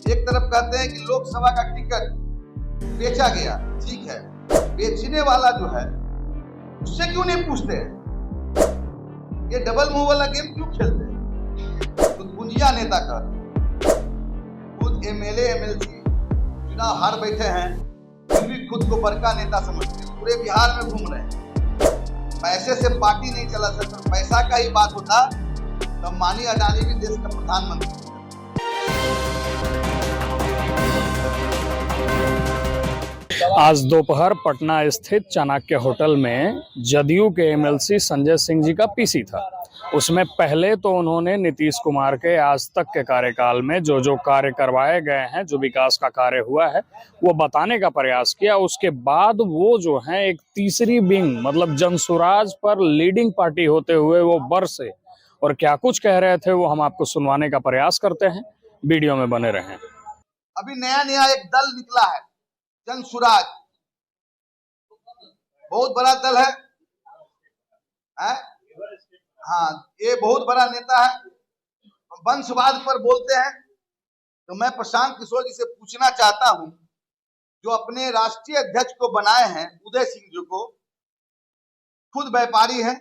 एक तरफ कहते हैं कि लोकसभा का टिकट बेचा गया, ठीक है, बेचने वाला जो है उससे क्यों नहीं पूछते हैं? ये डबल मुंह वाला गेम क्यों खेलते हैं? तो गुंजिया नेता कहते हैं, खुद एमएलए एमएलसी चुनाव हार बैठे हैं, फिर भी खुद को बड़का नेता समझते हैं, पूरे बिहार में घूम रहे हैं। पैसे से पार्टी नहीं चला सकता, पैसा का ही बात होता तो अंबानी अडानी भी देश का प्रधानमंत्री। आज दोपहर पटना स्थित चाणक्य होटल में जदयू के एमएलसी संजय सिंह जी का पीसी था। उसमें पहले तो उन्होंने नीतीश कुमार के आज तक के कार्यकाल में जो जो कार्य करवाए गए हैं, जो विकास का कार्य हुआ है, वो बताने का प्रयास किया। उसके बाद वो जो है एक तीसरी विंग मतलब जनसुराज पर लीडिंग पार्टी होते हुए वो बरसे और क्या कुछ कह रहे थे वो हम आपको सुनवाने का प्रयास करते हैं। वीडियो में बने रहें। अभी नया एक दल निकला है, जनसुराज, बहुत बड़ा दल है? हाँ, ये बहुत बड़ा नेता है, वंशवाद पर बोलते हैं। तो मैं प्रशांत किशोर जी से पूछना चाहता हूं, जो अपने राष्ट्रीय अध्यक्ष को बनाए हैं उदय सिंह जी को, खुद व्यापारी हैं,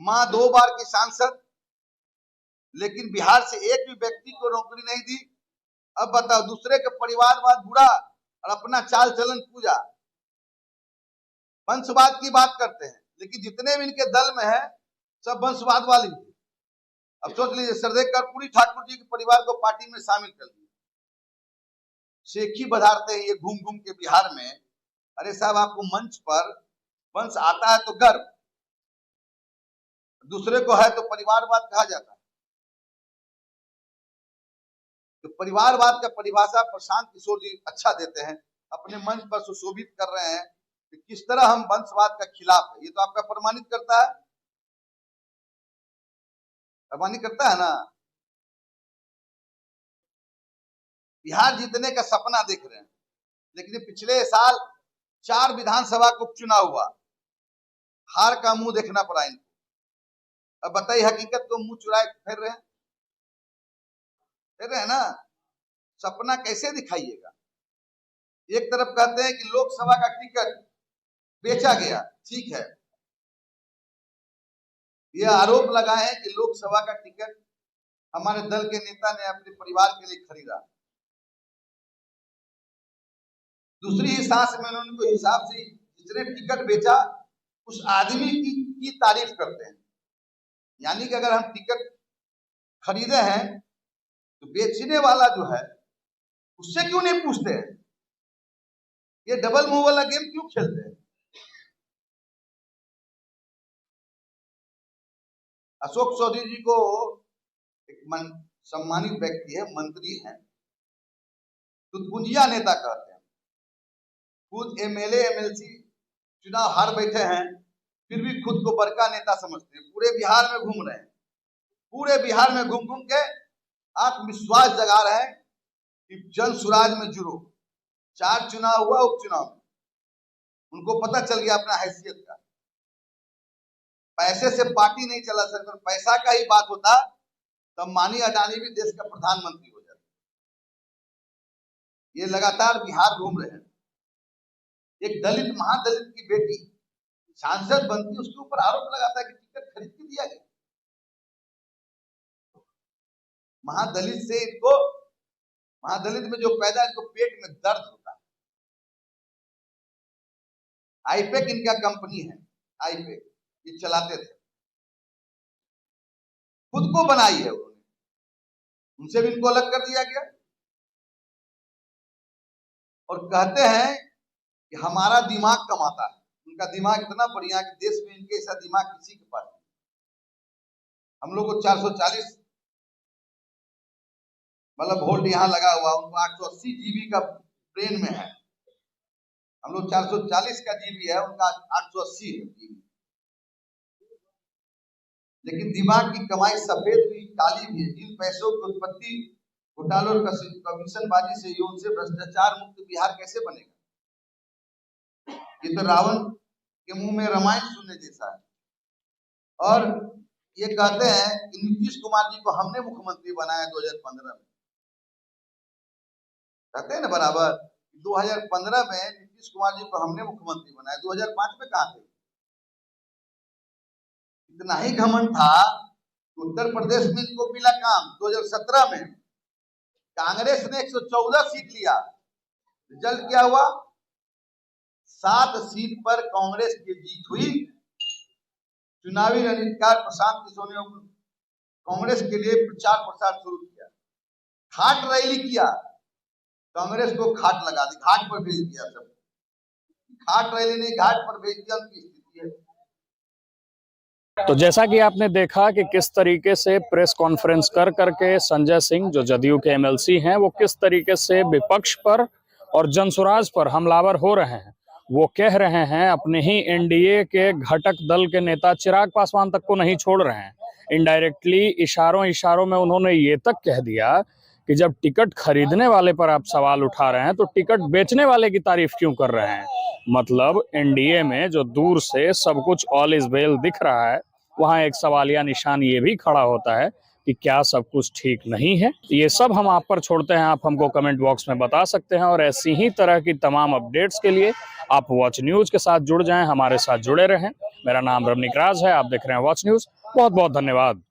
मां 2 बार की सांसद, लेकिन बिहार से एक भी व्यक्ति को नौकरी नहीं दी। अब बताओ, दूसरे के परिवारवाद बुरा और अपना चाल चलन पूजा, वंशवाद की बात करते हैं, लेकिन जितने भी इनके दल में है सब वंशवाद वाली। अब सोच लीजिए, श्रद्धेय कर्पूरी ठाकुर जी के परिवार को पार्टी में शामिल कर लिया, शेखी बधारते हैं ये घूम घूम के बिहार में। अरे साहब, आपको मंच पर वंश आता है तो गर्व, दूसरे को है तो परिवारवाद कहा जाता है। तो परिवारवाद का परिभाषा प्रशांत किशोर जी अच्छा देते हैं, अपने मंच पर सुशोभित कर रहे हैं कि किस तरह हम वंशवाद का खिलाफ है। ये तो आपका प्रमाणित करता है, प्रमाणित करता है ना। बिहार जीतने का सपना देख रहे हैं, लेकिन पिछले साल 4 विधानसभा का उपचुनाव हुआ, हार का मुंह देखना पड़ा इनको। अब बताइए, हकीकत को मुंह चुराए फिर रहे हैं ना। सपना कैसे दिखाइएगा? एक तरफ कहते हैं कि लोकसभा का टिकट बेचा गया, ठीक है, यह आरोप लगाए हैं कि लोकसभा का टिकट हमारे दल के नेता ने अपने परिवार के लिए खरीदा। दूसरी ही सांस में उनको हिसाब से जिसने टिकट बेचा उस आदमी की तारीफ करते हैं। यानी कि अगर हम टिकट खरीदे हैं तो बेचने वाला जो है उससे क्यों नहीं पूछते हैं? ये डबल मुंह वाला गेम क्यों खेलते हैं? अशोक चौधरी जी को एक सम्मानित व्यक्ति है, मंत्री हैं, गुंजिया नेता कहते हैं, खुद एमएलए एमएलसी चुनाव हार बैठे हैं, फिर भी खुद को बड़का नेता समझते हैं, पूरे बिहार में घूम रहे हैं, पूरे बिहार में घूम घूम के आत्मविश्वास जगा रहे हैं कि जन सुराज में जुड़ो। 4 चुनाव हुआ, उपचुनाव में उनको पता चल गया अपना हैसियत का। पैसे से पार्टी नहीं चला सकता, पैसा का ही बात होता तो अंबानी अडानी भी देश का प्रधानमंत्री हो जाता। ये लगातार बिहार घूम रहे हैं। एक दलित महादलित की बेटी सांसद बनती, उसके ऊपर आरोप लगाता है कि टिकट खरीद के दिया गया। महादलित से इनको, महादलित में जो पैदा है, इनको पेट में दर्द होता है। आईपेक इनका कंपनी है, आईपेक ये चलाते थे, खुद को बनाई है उन्होंने, उनसे भी इनको अलग कर दिया गया। और कहते हैं कि हमारा दिमाग कमाता है। उनका दिमाग इतना बढ़िया कि देश में इनके ऐसा दिमाग किसी के पास नहीं। हम लोग को 440 मतलब वोल्ट यहाँ लगा हुआ, उनको 880 जीबी का ब्रेन में है। हम लोग 440 का जीबी है, उनका 880 है जीबी। लेकिन दिमाग की कमाई सफेद भी काली भी है। जिन पैसों की उत्पत्ति घोटालों और कमीशनबाजी से, उनसे भ्रष्टाचार मुक्त बिहार कैसे बनेगा? ये तो रावण के मुंह में रामायण सुनने जैसा है। और ये कहते हैं कि नीतीश कुमार जी को हमने मुख्यमंत्री बनाया 2015 में। कहते हैं ना बराबर, 2015 में नीतीश कुमार जी को हमने मुख्यमंत्री बनाया, 2005 में कहाँ थे? इतना ही घमंड था, उत्तर प्रदेश में इनको मिला काम। 2017 में कांग्रेस ने 114 सीट लिया, रिजल्ट क्या हुआ? 7 सीट पर कांग्रेस की जीत हुई। चुनावी रणनीतिकार प्रशांत किशोर ने कांग्रेस के लिए प्रचार प्रसार शुरू किया, घाट रैली किया, कांग्रेस को घाट लगा दी, घाट पर भेज दिया। सब घाट रैली नहीं, घाट पर भेज दिया, उनकी स्थिति है। तो जैसा कि आपने देखा कि किस तरीके से प्रेस कॉन्फ्रेंस कर करके संजय सिंह जो जदयू के एमएलसी हैं वो किस तरीके से विपक्ष पर और जनसुराज पर हमलावर हो रहे हैं। वो कह रहे हैं अपने ही एनडीए के घटक दल के नेता चिराग पासवान तक को नहीं छोड़ रहे हैं। इनडायरेक्टली इशारों में उन्होंने ये तक कह दिया कि जब टिकट खरीदने वाले पर आप सवाल उठा रहे हैं तो टिकट बेचने वाले की तारीफ क्यों कर रहे हैं। मतलब एनडीए में जो दूर से सब कुछ ऑल इज वेल दिख रहा है, वहां एक सवालिया निशान ये भी खड़ा होता है कि क्या सब कुछ ठीक नहीं है। ये सब हम आप पर छोड़ते हैं, आप हमको कमेंट बॉक्स में बता सकते हैं। और ऐसी ही तरह की तमाम अपडेट्स के लिए आप वॉच न्यूज के साथ जुड़ जाएं, हमारे साथ जुड़े रहें। मेरा नाम रमनिक राज है, आप देख रहे हैं वॉच न्यूज। बहुत बहुत धन्यवाद।